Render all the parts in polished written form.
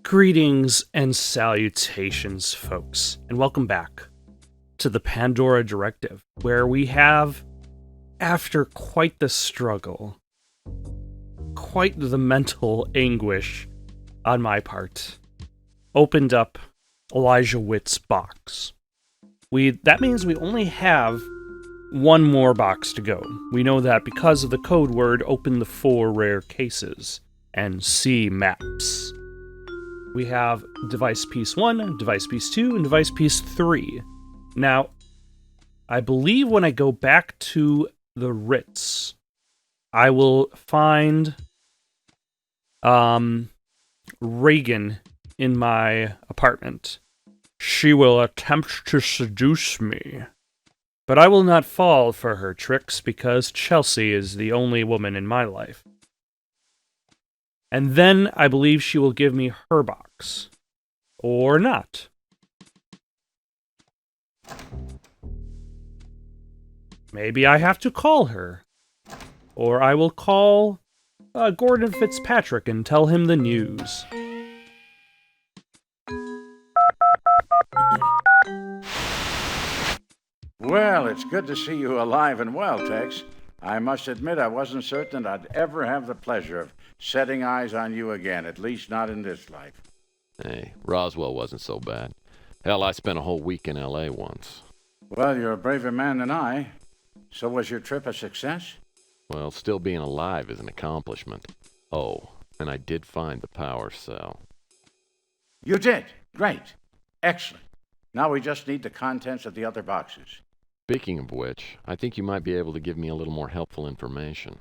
Greetings and salutations, folks, and welcome back to the Pandora Directive, where we have, after quite the struggle, quite the mental anguish on my part, opened up Elijah Witt's box. That means we only have one more box to go. We know that because of the code word open the 4 rare cases and see maps. We have device piece 1, device piece 2, and device piece 3. Now, I believe when I go back to the Ritz, I will find Reagan in my apartment. She will attempt to seduce me. But I will not fall for her tricks because Chelsea is the only woman in my life. And then I believe she will give me her box. Or not. Maybe I have to call her. Or I will call Gordon Fitzpatrick and tell him the news. Well, it's good to see you alive and well, Tex. I must admit I wasn't certain I'd ever have the pleasure of setting eyes on you again, at least not in this life. Hey, Roswell wasn't so bad. Hell, I spent a whole week in L.A. once. Well, you're a braver man than I. So was your trip a success? Well, still being alive is an accomplishment. Oh, and I did find the power cell. You did? Great. Excellent. Now we just need the contents of the other boxes. Speaking of which, I think you might be able to give me a little more helpful information.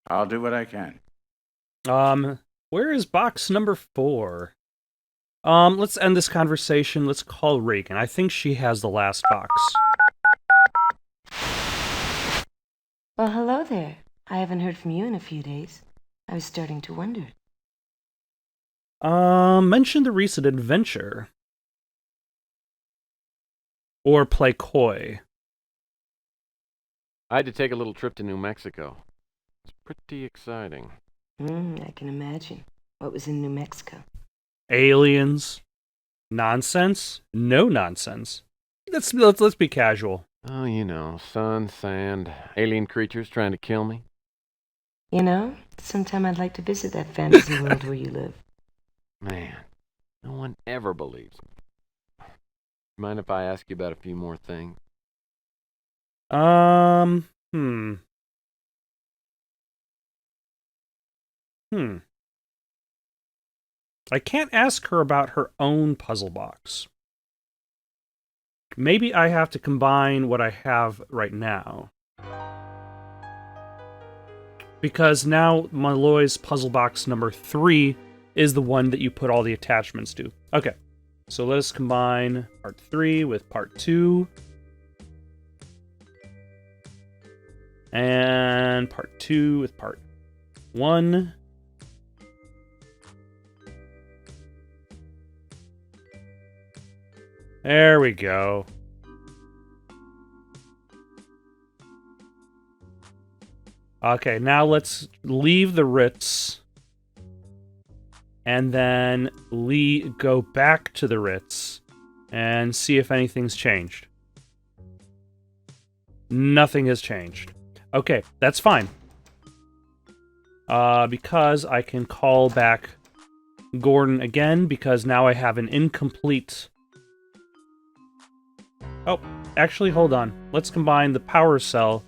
I'll do what I can. Where is box number 4? Let's end this conversation. Let's call Reagan. I think she has the last box. Well, hello there. I haven't heard from you in a few days. I was starting to wonder. Mention the recent adventure. Or play coy. I had to take a little trip to New Mexico. It's pretty exciting. I can imagine. What was in New Mexico? Aliens. Nonsense? No nonsense. Let's be casual. Oh, you know, sun, sand, alien creatures trying to kill me. You know, sometime I'd like to visit that fantasy world where you live. Man, no one ever believes me. Mind if I ask you about a few more things? I can't ask her about her own puzzle box. Maybe I have to combine what I have right now. Because now Malloy's puzzle box number 3 is the one that you put all the attachments to. Okay, so let us combine part 3 with part 2. And part 2 with part 1. There we go. Okay, now let's leave the Ritz. And then go back to the Ritz and see if anything's changed. Nothing has changed. Okay, that's fine. Because I can call back Gordon again, because now I have an incomplete... Oh, actually, hold on. Let's combine the power cell.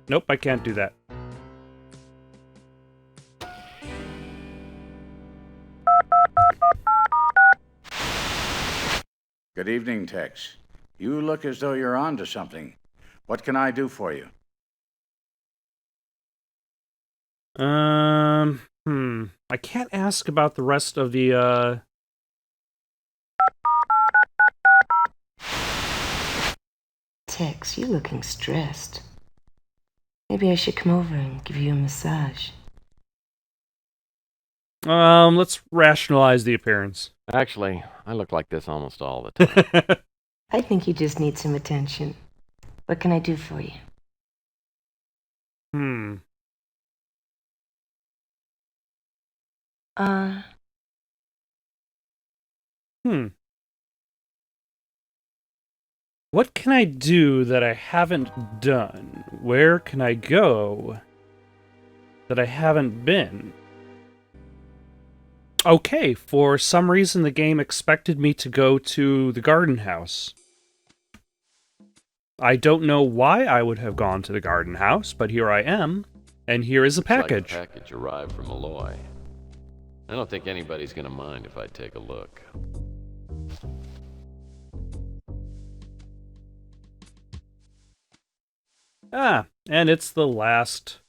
Nope, I can't do that. Good evening, Tex. You look as though you're on to something. What can I do for you? I can't ask about the rest of the, Tex, you're looking stressed. Maybe I should come over and give you a massage. Let's rationalize the appearance. Actually, I look like this almost all the time. I think you just need some attention. What can I do for you? What can I do that I haven't done? Where can I go that I haven't been? Okay, for some reason the game expected me to go to the garden house. I don't know why I would have gone to the garden house, but here I am, and here is a package. Like a package arrived from Malloy. I don't think anybody's gonna mind if I take a look. Ah, and it's the last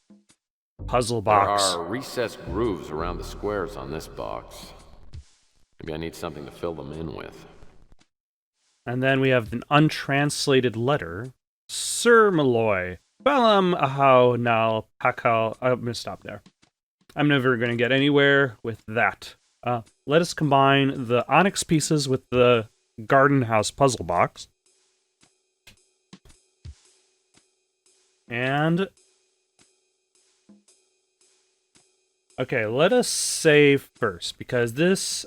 puzzle box. There are recessed grooves around the squares on this box. Maybe I need something to fill them in with. And then we have an untranslated letter. Sir Malloy, Balam Ahau Nal Pakal. I'm going to stop there. I'm never going to get anywhere with that. Let us combine the onyx pieces with the garden house puzzle box. And... okay, let us save first, because this...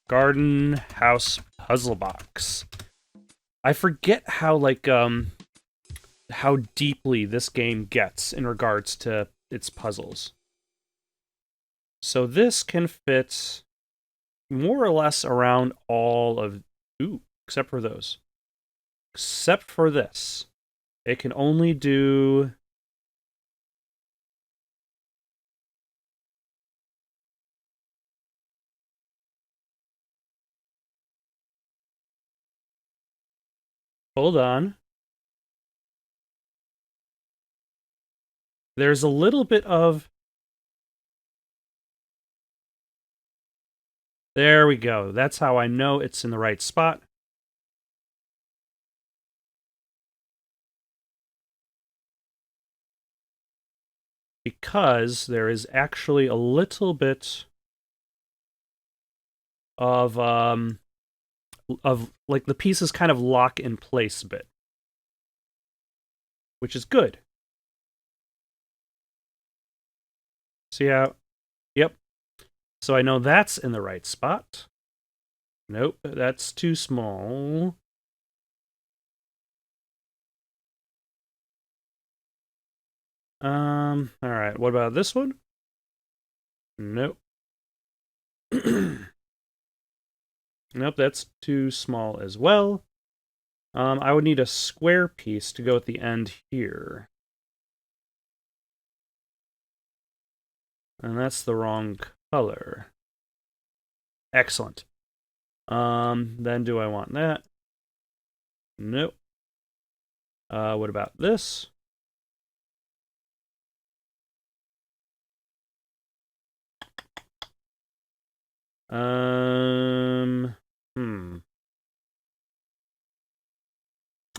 garden house puzzle box. I forget how, like, how deeply this game gets in regards to its puzzles. So this can fit more or less around all of... ooh, except for those. Except for this. It can only do... hold on. There's a little bit of... there we go. That's how I know it's in the right spot. Because there is actually a little bit of like the pieces kind of lock in place a bit, which is good. See how? Yep. So I know that's in the right spot. Nope, that's too small. All right. What about this one? Nope. Nope, that's too small as well. I would need a square piece to go at the end here. And that's the wrong color. Excellent. Then do I want that? Nope. What about this?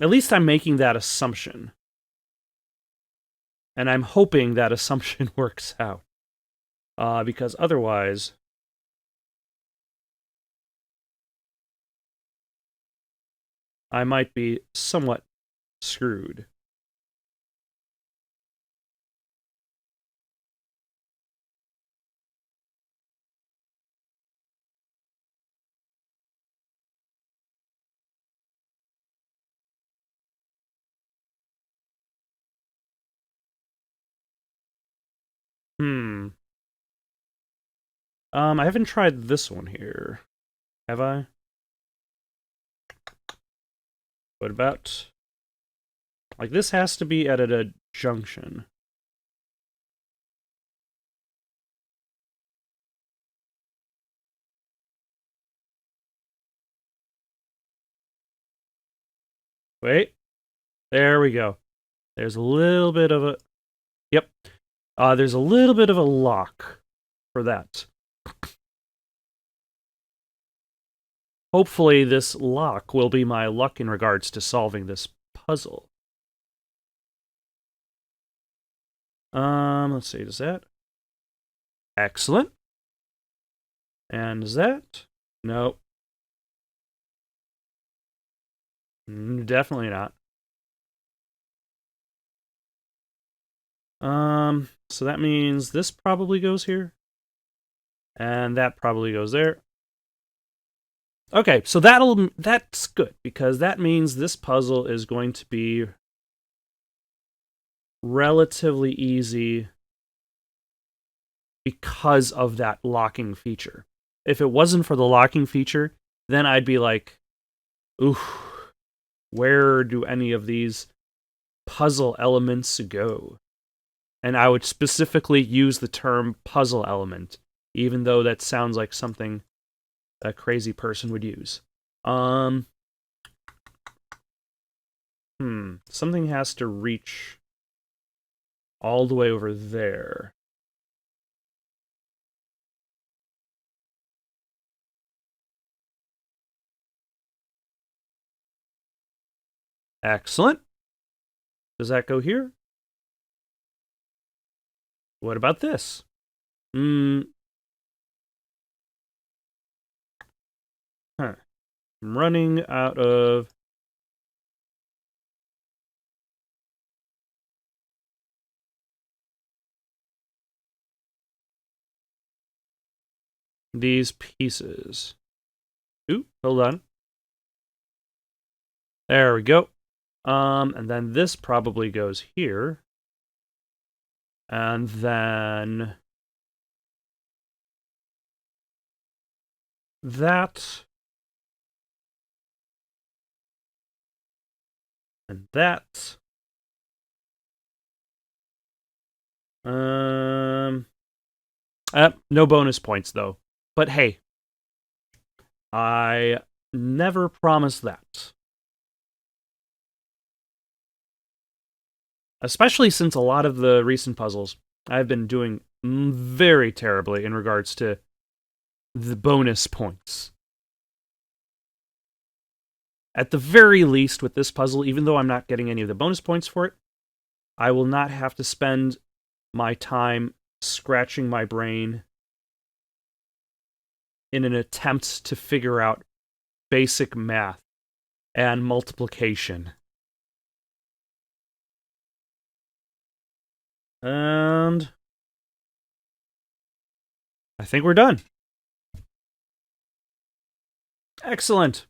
At least I'm making that assumption. And I'm hoping that assumption works out. Because otherwise... I might be somewhat screwed. I haven't tried this one here. Have I? What about... like, this has to be at a junction. Wait. There we go. There's a little bit of a... yep. There's a little bit of a lock for that. Hopefully this lock will be my luck in regards to solving this puzzle. Let's see, does that? Excellent. And is that? Nope. Definitely not. So that means this probably goes here. And that probably goes there. Okay, so that's good, because that means this puzzle is going to be relatively easy because of that locking feature. If it wasn't for the locking feature, then I'd be like, ooh, where do any of these puzzle elements go? And I would specifically use the term puzzle element, even though that sounds like something a crazy person would use. Something has to reach all the way over there. Excellent. Does that go here? What about this? I'm running out of... these pieces. Ooh, hold on. There we go. And then this probably goes here. And then that. And that. No bonus points, though. But hey, I never promised that. Especially since a lot of the recent puzzles I've been doing very terribly in regards to the bonus points. At the very least, with this puzzle, even though I'm not getting any of the bonus points for it, I will not have to spend my time scratching my brain in an attempt to figure out basic math and multiplication. And I think we're done. Excellent.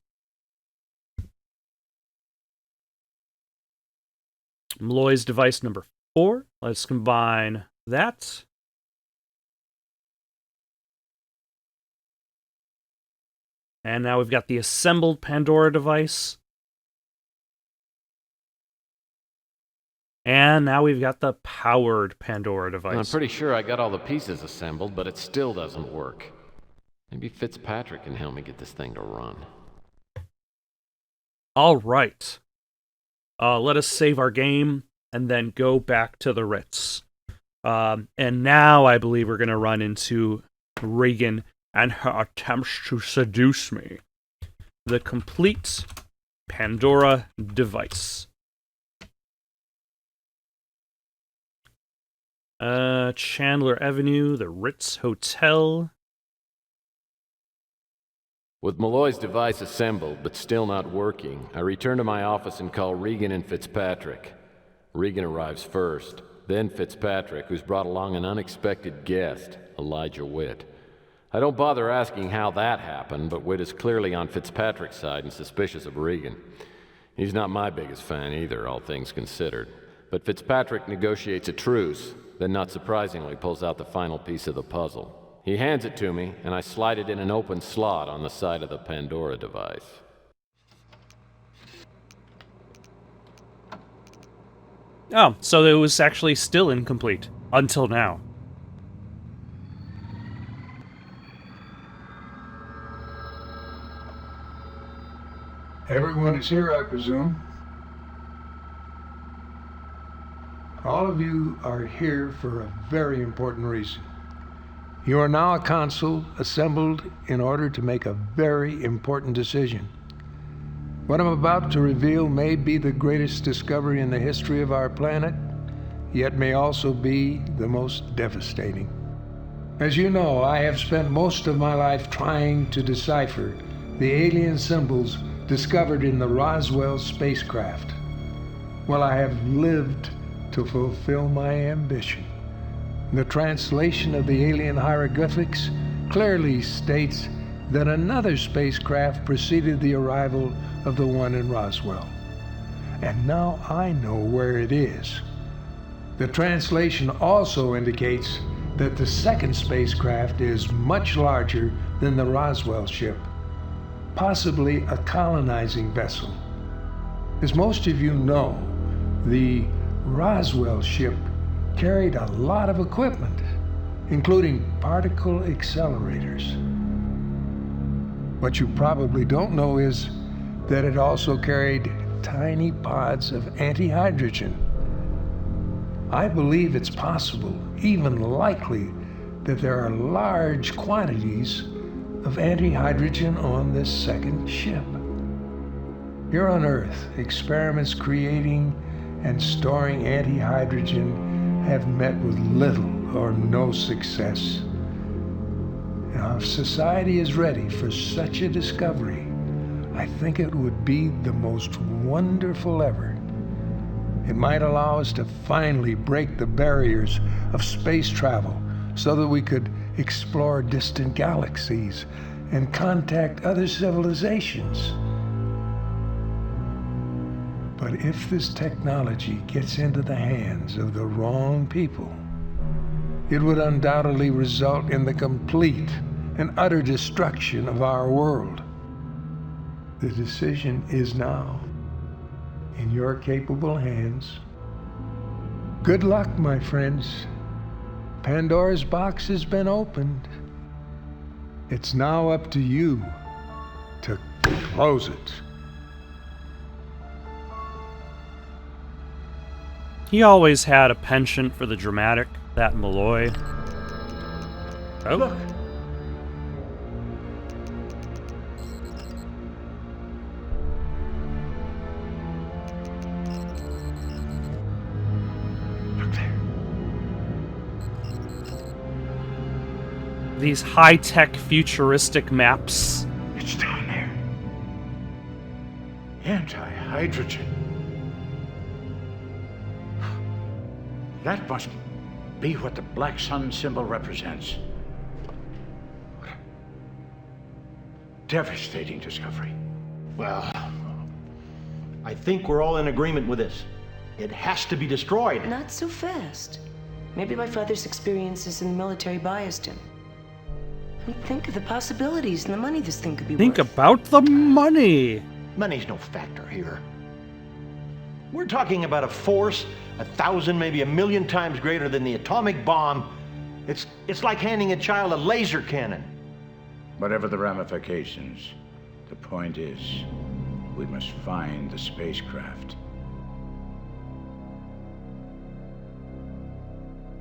Malloy's device number 4. Let's combine that. And now we've got the assembled Pandora device. And now we've got the powered Pandora device. I'm pretty sure I got all the pieces assembled, but it still doesn't work. Maybe Fitzpatrick can help me get this thing to run. All right. Let us save our game and then go back to the Ritz. And now I believe we're going to run into Regan and her attempts to seduce me. The complete Pandora device. Chandler Avenue, the Ritz Hotel. With Malloy's device assembled, but still not working, I return to my office and call Regan and Fitzpatrick. Regan arrives first, then Fitzpatrick, who's brought along an unexpected guest, Elijah Witt. I don't bother asking how that happened, but Witt is clearly on Fitzpatrick's side and suspicious of Regan. He's not my biggest fan either, all things considered. But Fitzpatrick negotiates a truce, then not surprisingly pulls out the final piece of the puzzle. He hands it to me, and I slide it in an open slot on the side of the Pandora device. Oh, so it was actually still incomplete. Until now. Everyone is here, I presume. All of you are here for a very important reason. You are now a council assembled in order to make a very important decision. What I'm about to reveal may be the greatest discovery in the history of our planet, yet may also be the most devastating. As you know, I have spent most of my life trying to decipher the alien symbols discovered in the Roswell spacecraft. Well, I have lived to fulfill my ambition. The translation of the alien hieroglyphics clearly states that another spacecraft preceded the arrival of the one in Roswell. And now I know where it is. The translation also indicates that the second spacecraft is much larger than the Roswell ship, possibly a colonizing vessel. As most of you know, the Roswell ship carried a lot of equipment, including particle accelerators. What you probably don't know is that it also carried tiny pods of antihydrogen. I believe it's possible, even likely, that there are large quantities of antihydrogen on this second ship. Here on Earth, experiments creating and storing antihydrogen have met with little or no success. Now, if society is ready for such a discovery, I think it would be the most wonderful ever. It might allow us to finally break the barriers of space travel so that we could explore distant galaxies and contact other civilizations. But if this technology gets into the hands of the wrong people, it would undoubtedly result in the complete and utter destruction of our world. The decision is now in your capable hands. Good luck, my friends. Pandora's box has been opened. It's now up to you to close it. He always had a penchant for the dramatic, that Malloy. Oh. Look. Look there. These high-tech futuristic maps. It's down there. Anti-hydrogen. That must be what the black sun symbol represents. What a devastating discovery. Well, I think we're all in agreement with this. It has to be destroyed. Not so fast. Maybe my father's experiences in the military biased him. I mean, think of the possibilities and the money this thing could be Think worth. about the money. Money's no factor here. We're talking about a force 1,000, maybe 1,000,000 times greater than the atomic bomb. It's like handing a child a laser cannon. Whatever the ramifications, the point is, we must find the spacecraft.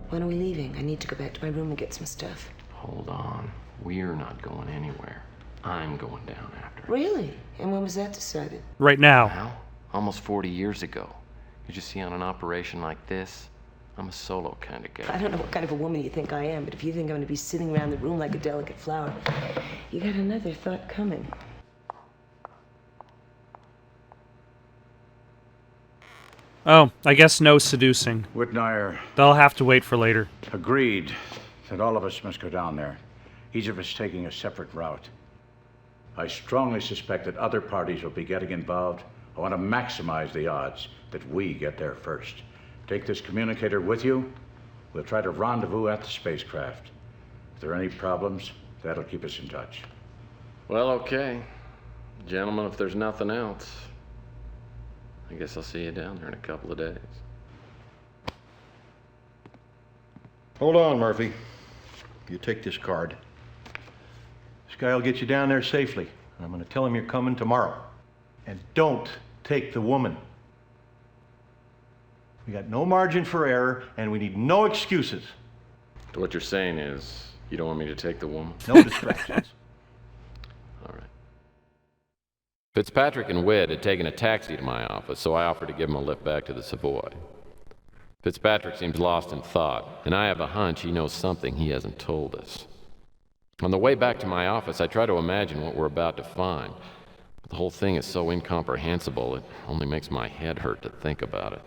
When are we leaving? I need to go back to my room and get some stuff. Hold on. We're not going anywhere. I'm going down after it. Really? And when was that decided? Right now. Well, almost 40 years ago. You see, on an operation like this, I'm a solo kind of guy. I don't know what kind of a woman you think I am, but if you think I'm going to be sitting around the room like a delicate flower, you got another thought coming. Oh, I guess no seducing. Whitnire They'll have to wait for later. agreed that all of us must go down there, each of us taking a separate route. I strongly suspect that other parties will be getting involved. I want to maximize the odds that we get there first. Take this communicator with you. We'll try to rendezvous at the spacecraft. If there are any problems, that'll keep us in touch. Well, okay. Gentlemen, if there's nothing else, I guess I'll see you down there in a couple of days. Hold on, Murphy. You take this card. This guy will get you down there safely. I'm going to tell him you're coming tomorrow. And don't take the woman. We got no margin for error, and we need no excuses. So what you're saying is, you don't want me to take the woman? No distractions. All right. Fitzpatrick and Wed had taken a taxi to my office, so I offered to give him a lift back to the Savoy. Fitzpatrick seems lost in thought, and I have a hunch he knows something he hasn't told us. On the way back to my office, I try to imagine what we're about to find. But the whole thing is so incomprehensible, it only makes my head hurt to think about it.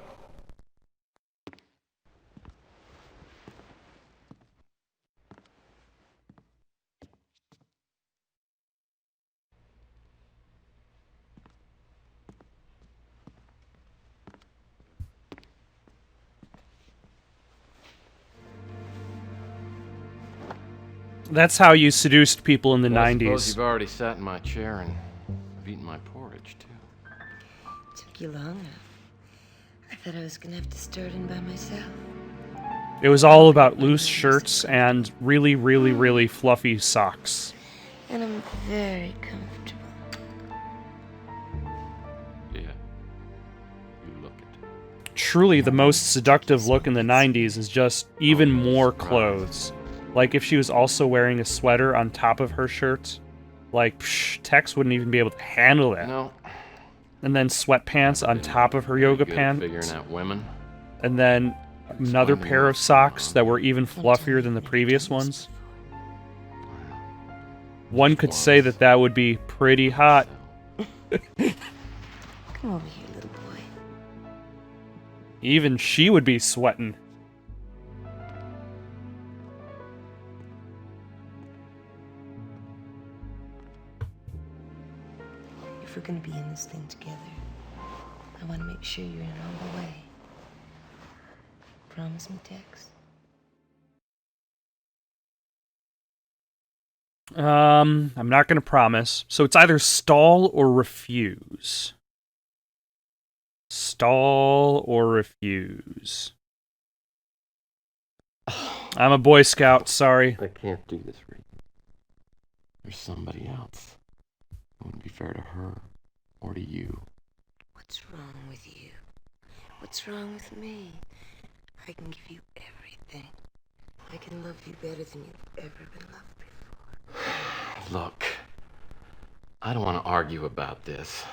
That's how you seduced people in the Well, I 90s. suppose you've already sat in my chair and I've eaten my porridge, too. Took you long enough. I thought I was gonna have to stir it in by myself. It was all about loose shirts and really, really, really fluffy socks. And I'm very comfortable. Yeah. You look it. Truly, the most seductive look in the 90s is just even more clothes. Like if she was also wearing a sweater on top of her shirt, like Tex wouldn't even be able to handle it. No. And then sweatpants on top of her yoga pants. Figuring out women. And then another pair of socks that were even fluffier than the previous ones. One could say that that would be pretty hot. Come over here, little boy. Even she would be sweating. If we're gonna be in this thing together, I want to make sure you're in all the way. Promise me, Tex? I'm not gonna promise. So it's either stall or refuse. Stall or refuse. I'm a Boy Scout, sorry. I can't do this, Regan. There's somebody else. It wouldn't be fair to her or to you. What's wrong with you? What's wrong with me? I can give you everything. I can love you better than you've ever been loved before. Look, I don't want to argue about this.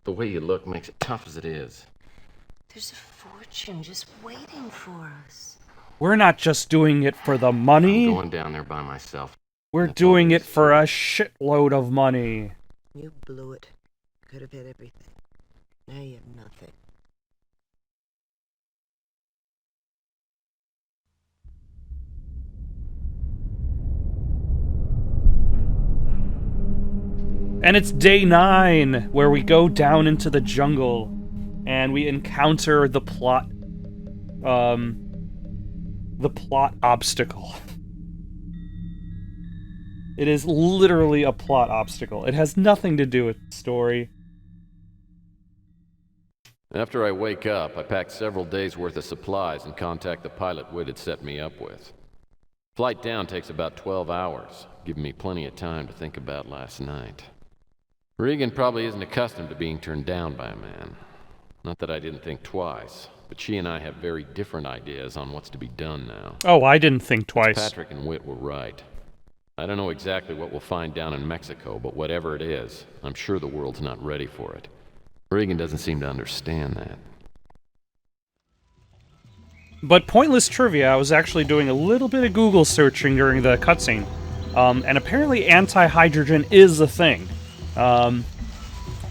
The way you look makes it tough as it is. There's a fortune just waiting for us. We're not just doing it for the money. I'm going down there by myself. We're That's doing all it for a shitload of money. You blew it. Could have had everything. Now you have nothing. And it's day 9, where we go down into the jungle, and we encounter the plot obstacle. It is literally a plot obstacle. It has nothing to do with the story. After I wake up, I pack several days' worth of supplies and contact the pilot Whit had set me up with. Flight down takes about 12 hours, giving me plenty of time to think about last night. Regan probably isn't accustomed to being turned down by a man. Not that I didn't think twice, but she and I have very different ideas on what's to be done now. Oh, I didn't think twice. Patrick and Whit were right. I don't know exactly what we'll find down in Mexico, but whatever it is, I'm sure the world's not ready for it. Regan doesn't seem to understand that. But pointless trivia, I was actually doing a little bit of Google searching during the cutscene. And apparently anti-hydrogen is a thing.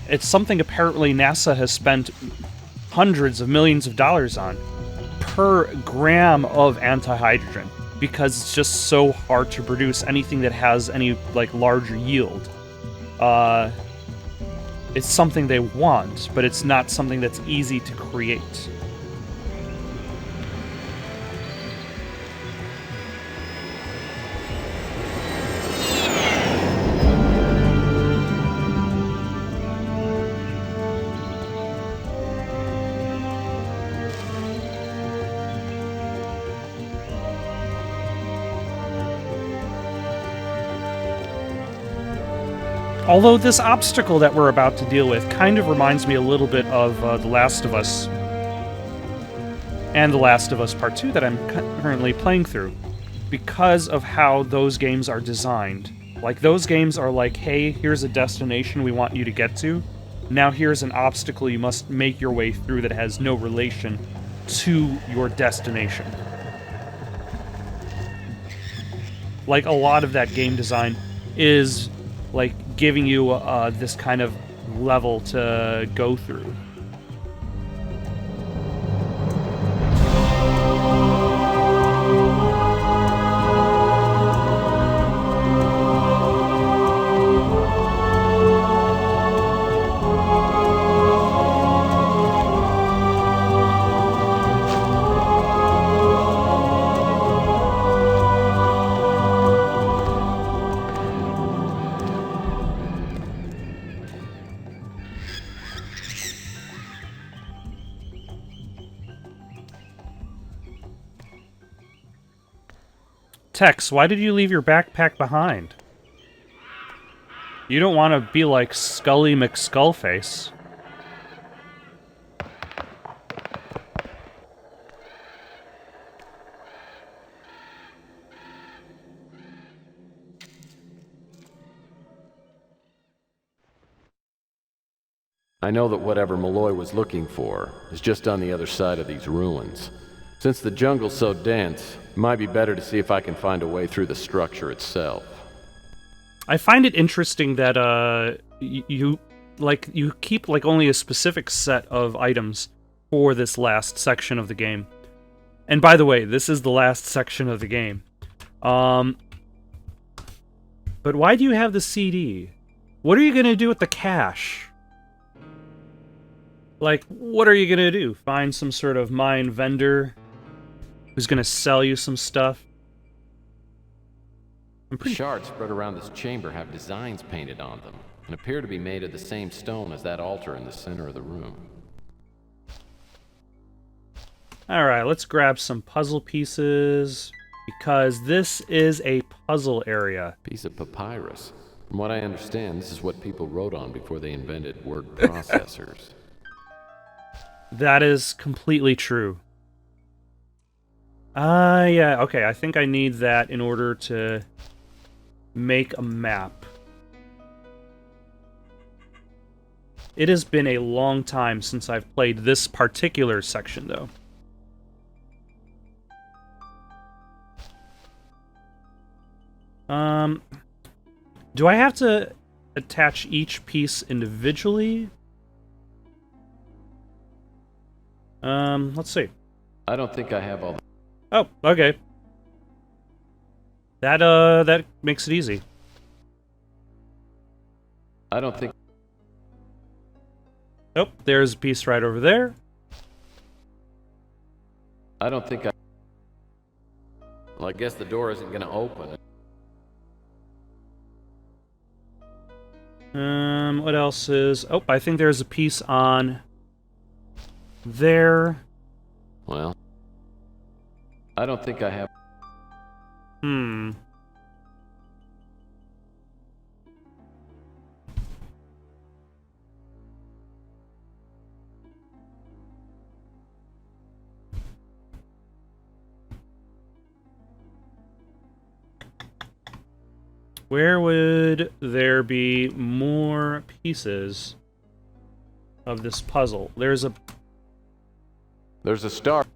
It's something apparently NASA has spent hundreds of millions of dollars on per gram of anti-hydrogen, because it's just so hard to produce anything that has any, like, larger yield. It's something they want, but it's not something that's easy to create. Although this obstacle that we're about to deal with kind of reminds me a little bit of The Last of Us and The Last of Us Part 2 that I'm currently playing through, because of how those games are designed. Like, those games are like, hey, here's a destination we want you to get to. Now here's an obstacle you must make your way through that has no relation to your destination. Like, a lot of that game design is like giving you this kind of level to go through. Tex, why did you leave your backpack behind? You don't want to be like Scully McSkullface. I know that whatever Malloy was looking for is just on the other side of these ruins. Since the jungle's so dense, it might be better to see if I can find a way through the structure itself. I find it interesting that you keep like only a specific set of items for this last section of the game. And by the way, this is the last section of the game. But why do you have the CD? What are you gonna do with the cash? Like, what are you gonna do? Find some sort of mine vendor who's gonna sell you some stuff? The shards spread around this chamber have designs painted on them, and appear to be made of the same stone as that altar in the center of the room. Alright, let's grab some puzzle pieces, because this is a puzzle area. Piece of papyrus. From what I understand, this is what people wrote on before they invented word processors. That is completely true. Yeah, okay, I think I need that in order to make a map. It has been a long time since I've played this particular section, though. Do I have to attach each piece individually? Let's see. I don't think I have all the... Oh, okay. That makes it easy. I don't think... Oh, there's a piece right over there. I don't think I... Well, I guess the door isn't gonna open. What else is... Oh, I think there's a piece on... there. Well... I don't think I have... Where would there be more pieces of this puzzle? There's a star.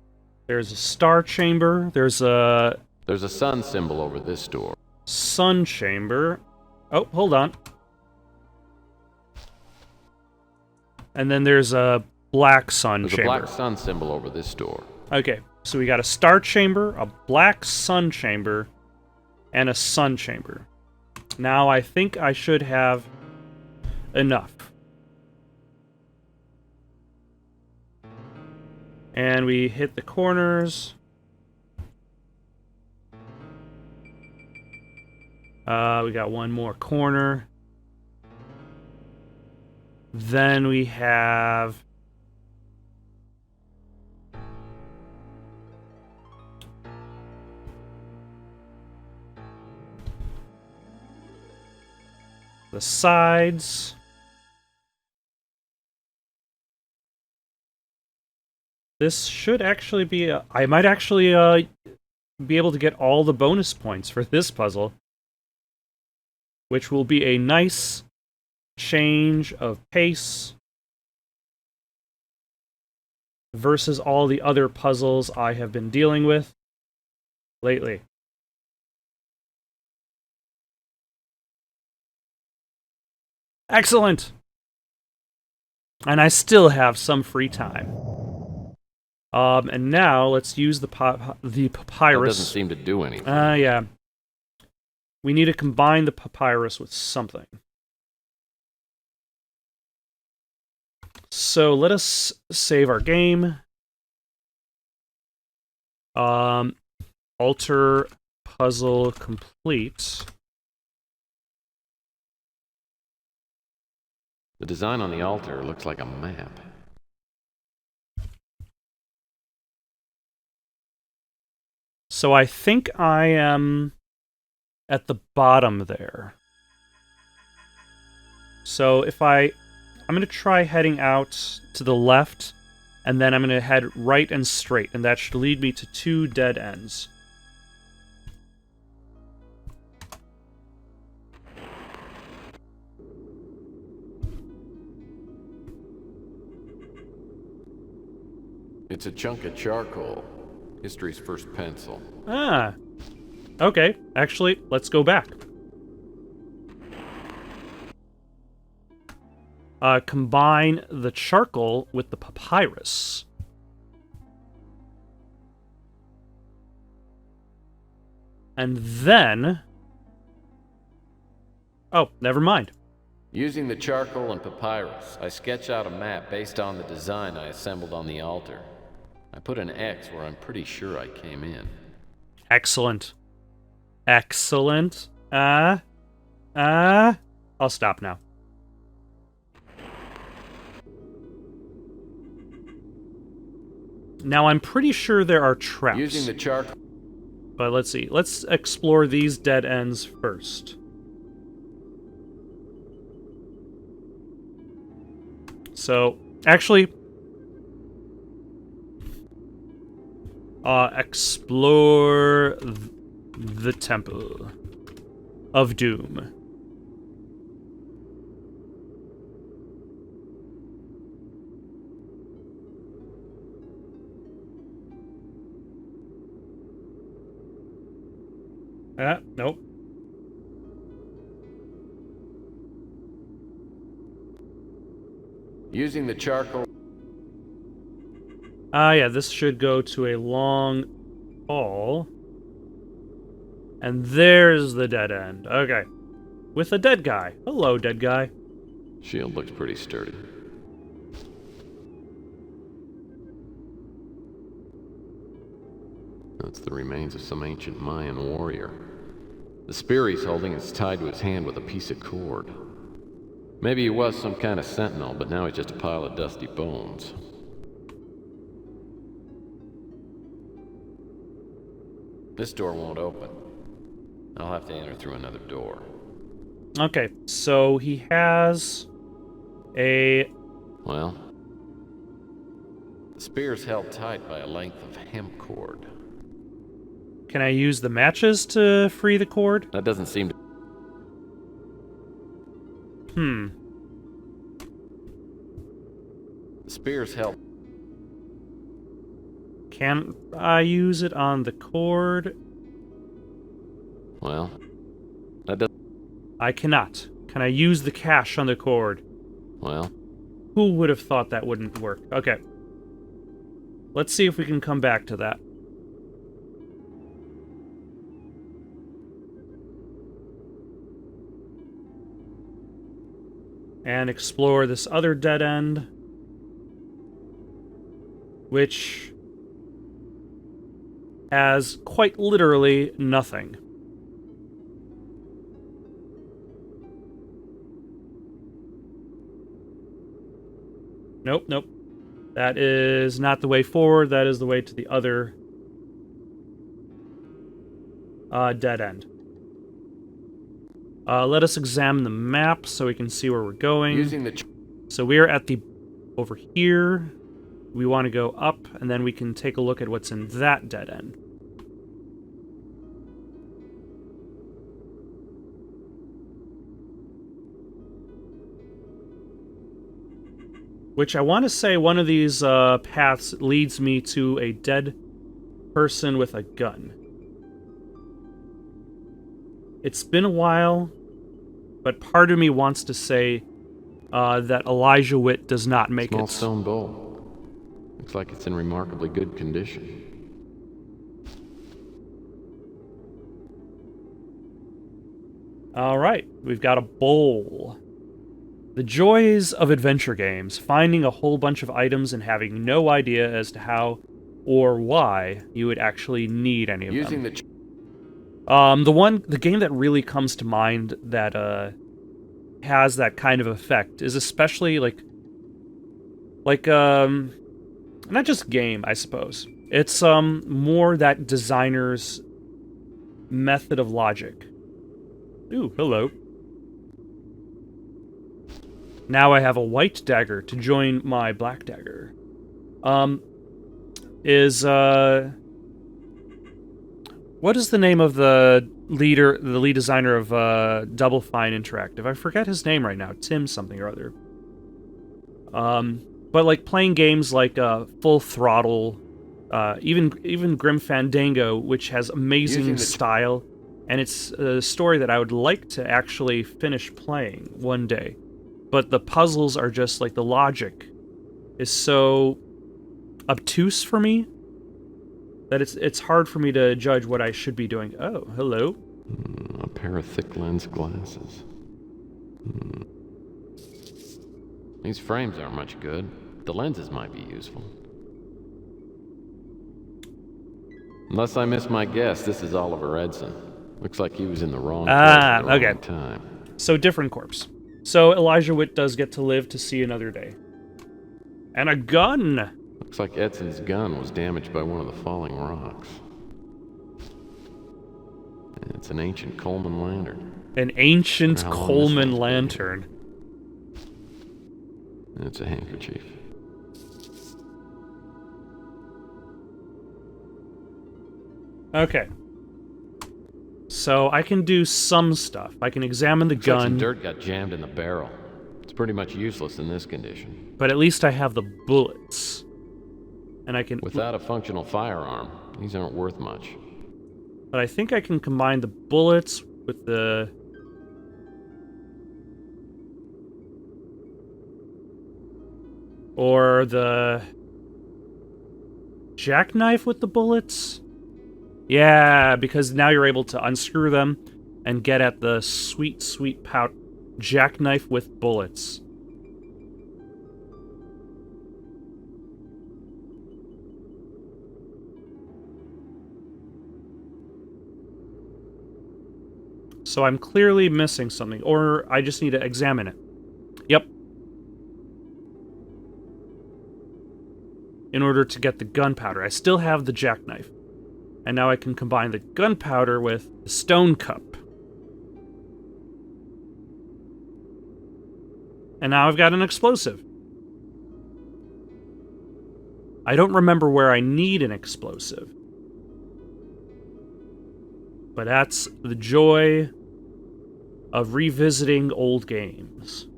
There's a star chamber. There's a sun symbol over this door. sun chamber. Oh, hold on. And then there's a black sun There's chamber. a black sun symbol over this door. Okay, so we got a star chamber, a black sun chamber, and a sun chamber. Now I think I should have enough. And we hit the corners. We got one more corner. Then we have... the sides. This should actually be... I might actually be able to get all the bonus points for this puzzle, which will be a nice change of pace versus all the other puzzles I have been dealing with lately. Excellent! And I still have some free time. And now let's use the papyrus. That doesn't seem to do anything. Yeah. We need to combine the papyrus with something. So let us save our game. Alter puzzle complete. The design on the altar looks like a map. So I think I am at the bottom there. So if I'm going to try heading out to the left, and then I'm going to head right and straight, and that should lead me to 2 dead ends. It's a chunk of charcoal. History's first pencil. Ah. Okay, actually, let's go back. Combine the charcoal with the papyrus. And then... Oh, never mind. Using the charcoal and papyrus, I sketch out a map based on the design I assembled on the altar. I put an X where I'm pretty sure I came in. Excellent. Excellent. I'll stop now. Now, I'm pretty sure there are traps. Using the charcoal... But let's see. Let's explore these dead ends first. So, actually... explore the Temple of Doom. Nope. Using the charcoal... Yeah, this should go to a long hall. And there's the dead end. Okay. With a dead guy. Hello, dead guy. Shield looks pretty sturdy. That's the remains of some ancient Mayan warrior. The spear he's holding is tied to his hand with a piece of cord. Maybe he was some kind of sentinel, but now he's just a pile of dusty bones. This door won't open. I'll have to enter through another door. Okay, so he has a... Well, the spear's held tight by a length of hemp cord. Can I use the matches to free the cord? That doesn't seem to... The spear's held... Can I use it on the cord? Well, that doesn't... I cannot. Can I use the cash on the cord? Well... Who would have thought that wouldn't work? Okay. Let's see if we can come back to that. And explore this other dead end, which has quite literally nothing. Nope, nope. That is not the way forward. That is the way to the other dead end. Let us examine the map so we can see where we're going. Using the... So we're at the... over here. We want to go up, and then we can take a look at what's in that dead end. Which I want to say one of these paths leads me to a dead person with a gun. It's been a while, but part of me wants to say that Elijah Witt does not make Small it. stone bowl. Looks like it's in remarkably good condition. All right, we've got a bowl. The joys of adventure games, finding a whole bunch of items and having no idea as to how or why you would actually need any of Using them. The game that really comes to mind that has that kind of effect is especially like not just game, I suppose. It's more that designer's method of logic. Ooh, hello. Now I have a white dagger to join my black dagger. What is the name of the lead designer of Double Fine Interactive? I forget his name right now. Tim something or other. But like playing games like Full Throttle, even Grim Fandango, which has amazing style, and it's a story that I would like to actually finish playing one day. But the puzzles are just like the logic is so obtuse for me that it's hard for me to judge what I should be doing. Oh, hello. A pair of thick lens glasses. These frames aren't much good. The lenses might be useful. Unless I miss my guess, this is Oliver Edson. Looks like he was in the wrong place at the wrong time. So different corpse. So Elijah Witt does get to live to see another day. And a gun! Looks like Edson's gun was damaged by one of the falling rocks. It's an ancient Coleman lantern. An ancient Coleman lantern. It's a handkerchief. Okay. So I can do some stuff. I can examine the gun. Like some dirt got jammed in the barrel. It's pretty much useless in this condition. But at least I have the bullets. And I can... Without a functional firearm, these aren't worth much. But I think I can combine the bullets with the... Or the... jackknife with the bullets? Yeah, because now you're able to unscrew them and get at the sweet, sweet jackknife with bullets. So I'm clearly missing something, or I just need to examine it. Yep. In order to get the gunpowder. I still have the jackknife. And now I can combine the gunpowder with the stone cup. And now I've got an explosive. I don't remember where I need an explosive. But that's the joy of revisiting old games.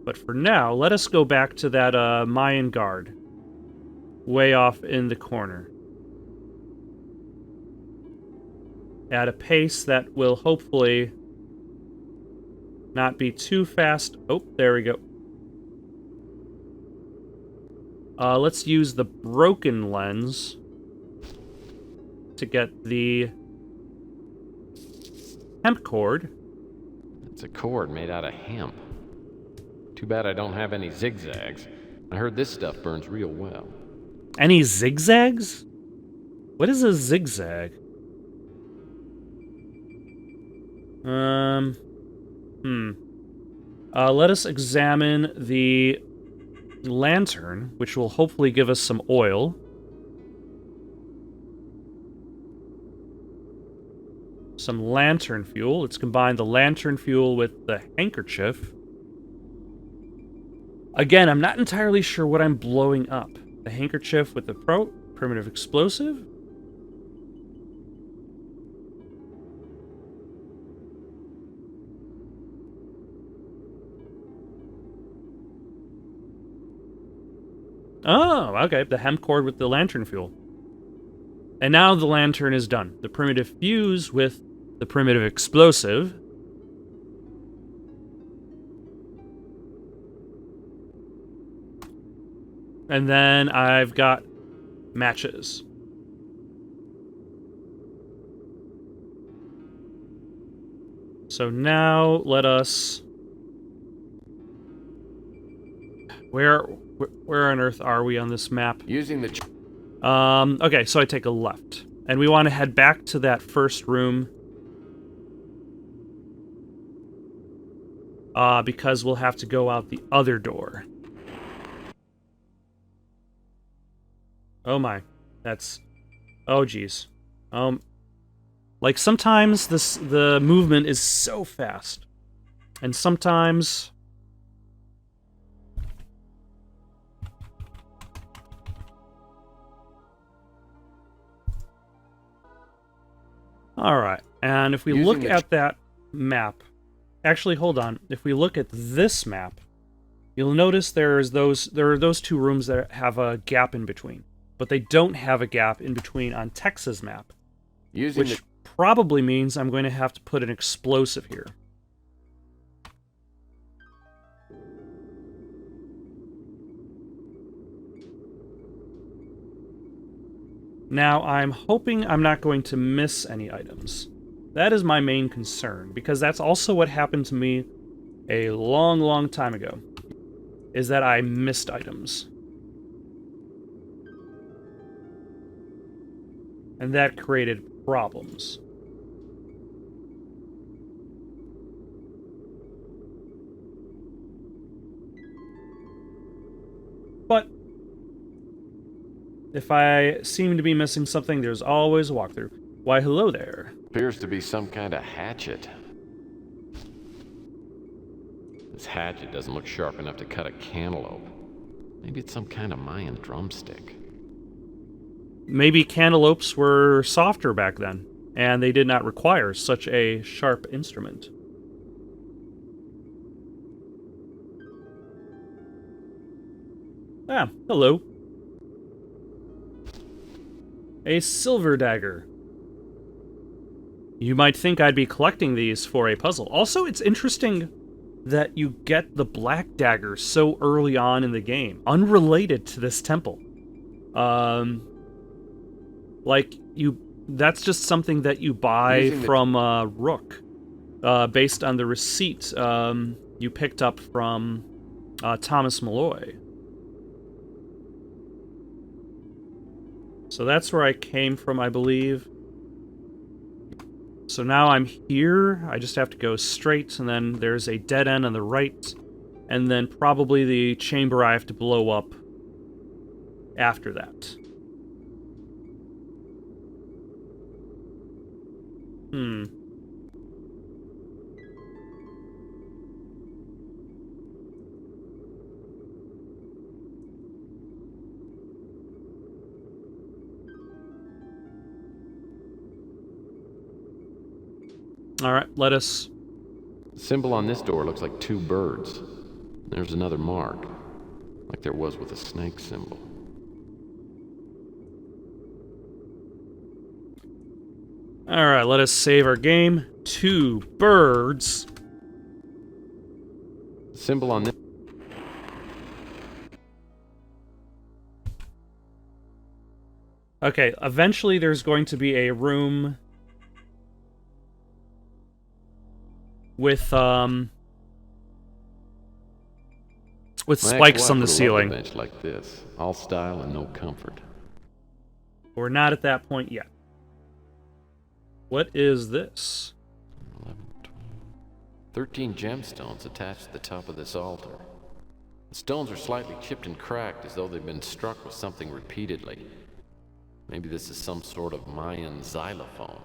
But for now, let us go back to that Mayan guard. Way off in the corner. At a pace that will hopefully not be too fast. Oh, there we go. Let's use the broken lens to get the hemp cord. It's a cord made out of hemp. Too bad I don't have any zigzags. I heard this stuff burns real well. Any zigzags? What is a zigzag? Let us examine the lantern, which will hopefully give us some oil. Some lantern fuel. Let's combine the lantern fuel with the handkerchief. Again, I'm not entirely sure what I'm blowing up. The handkerchief with the primitive explosive? Oh, okay. The hemp cord with the lantern fuel. And now the lantern is done. The primitive fuse with the primitive explosive. And then I've got matches. So now let us... Where on earth are we on this map? Using the... Okay, so I take a left. And we want to head back to that first room. Because we'll have to go out the other door. Oh my. That's... Oh, geez. Like, sometimes the movement is so fast. And sometimes... Alright, and if we look at that map... Actually, hold on. If we look at this map, you'll notice there are those two rooms that have a gap in between. But they don't have a gap in between on Texas map. Which probably means I'm going to have to put an explosive here. Now, I'm hoping I'm not going to miss any items. That is my main concern, because that's also what happened to me a long, long time ago, is that I missed items. And that created problems. But if I seem to be missing something, there's always a walkthrough. Why, hello there. Appears to be some kind of hatchet. This hatchet doesn't look sharp enough to cut a cantaloupe. Maybe it's some kind of Mayan drumstick. Maybe cantaloupes were softer back then, and they did not require such a sharp instrument. Ah, hello. A silver dagger. You might think I'd be collecting these for a puzzle. Also, it's interesting that you get the black dagger so early on in the game, unrelated to this temple. That's just something that you buy from Rook, based on the receipt you picked up from Thomas Malloy. So that's where I came from, I believe. So now I'm here. I just have to go straight, and then there's a dead end on the right, and then probably the chamber I have to blow up after that. Alright, let us... The symbol on this door looks like two birds. There's another mark, like there was with a snake symbol. Alright, let us save our game. Two birds. The symbol on this... Okay, eventually there's going to be a room with spikes on the ceiling. Bench like this, all style and no comfort. We're not at that point yet. What is this? 11, 12, 13 gemstones attached to the top of this altar. The stones are slightly chipped and cracked as though they've been struck with something repeatedly. Maybe this is some sort of Mayan xylophone.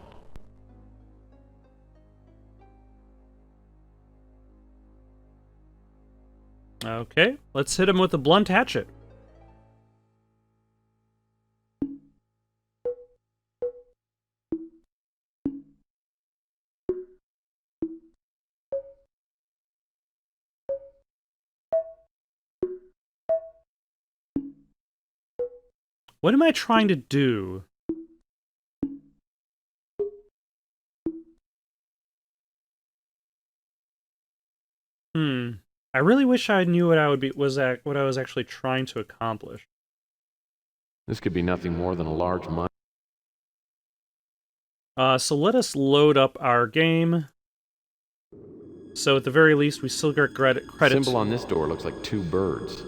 Okay, let's hit him with a blunt hatchet. What am I trying to do? I really wish I knew what I was actually trying to accomplish. This could be nothing more than a large mine. So let us load up our game. So at the very least, we still get credit. The symbol on this door looks like two birds.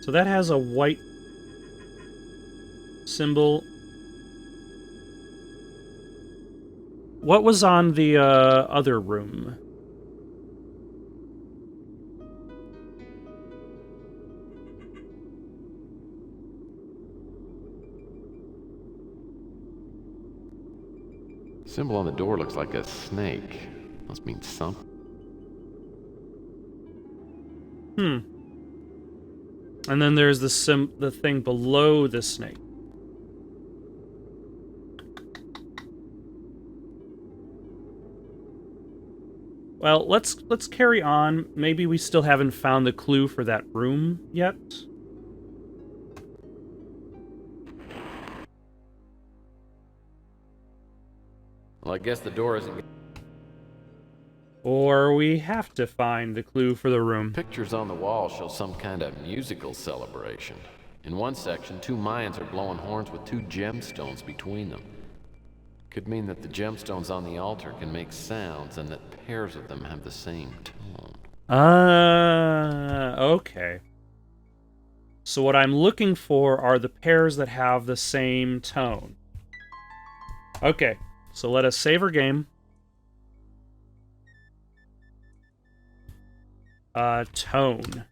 So that has a white symbol. What was on the other room? Symbol on the door looks like a snake. Must mean something. And then there's the thing below the snake. Well, let's carry on. Maybe we still haven't found the clue for that room yet. Well, I guess the door isn't... Or we have to find the clue for the room. Pictures on the wall show some kind of musical celebration. In one section, 2 Mayans are blowing horns with 2 gemstones between them. Could mean that the gemstones on the altar can make sounds and that pairs of them have the same tone. Okay. So what I'm looking for are the pairs that have the same tone. Okay, so let us save our game. Tone.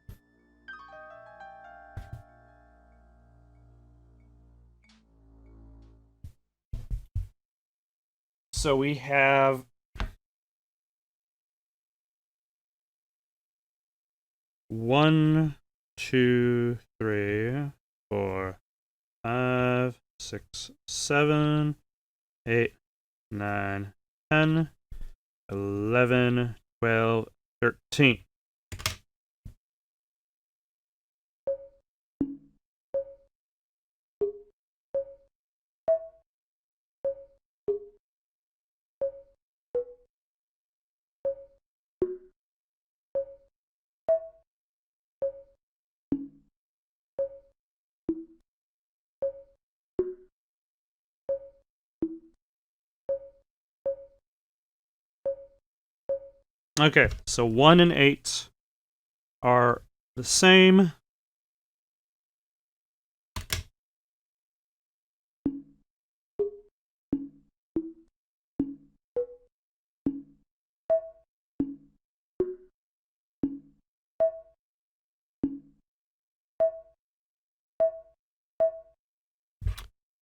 So we have 1, 2, 3, 4, 5, 6, 7, 8, 9, 10, 11, 12, 13. Okay, so 1 and 8 are the same.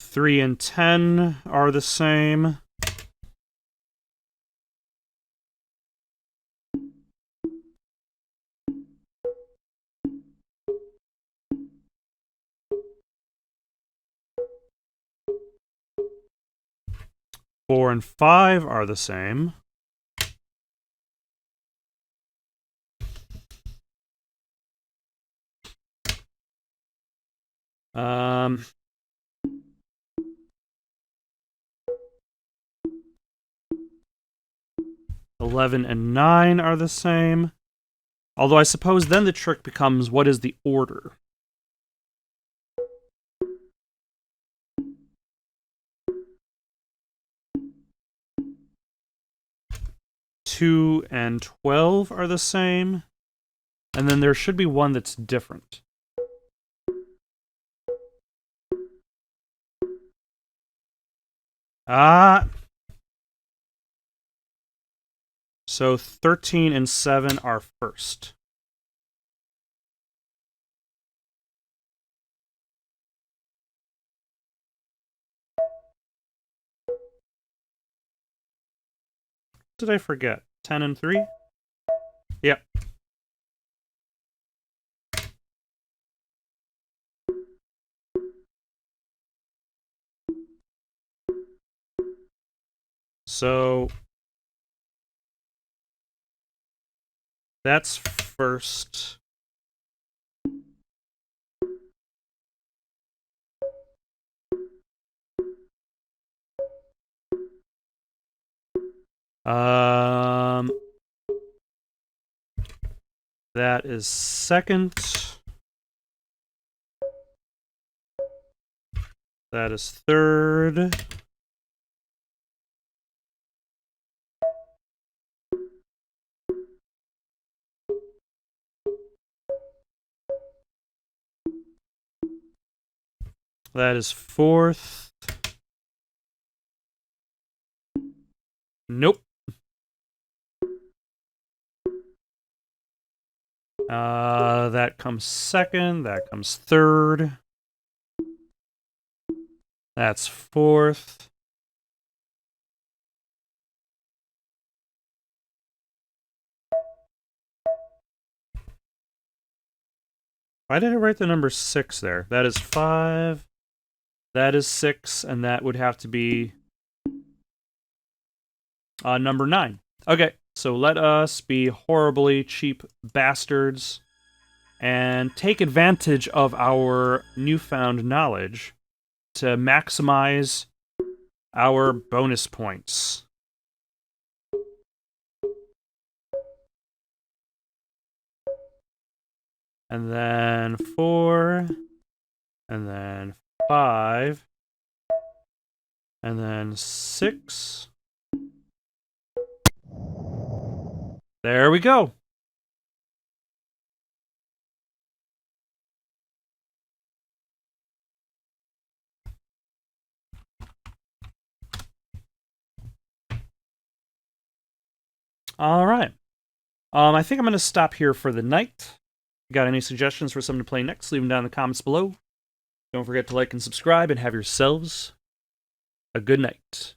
Three and 10 are the same. Four and 5 are the same. Um, 11 and 9 are the same. Although I suppose then the trick becomes, what is the order? Two and 12 are the same. And then there should be one that's different. So 13 and 7 are first. Did I forget? 10 and 3? Yep. So that's first. That is second. That is third. That is fourth. Nope. That comes second. That comes third. That's fourth. Why did I write the number 6 there? That is 5. That is 6, and that would have to be number 9. Okay, so let us be horribly cheap bastards and take advantage of our newfound knowledge to maximize our bonus points. And then 4, and then 5, and then 6. There we go. All right. I think I'm going to stop here for the night. Got any suggestions for something to play next? Leave them down in the comments below. Don't forget to like and subscribe, and have yourselves a good night.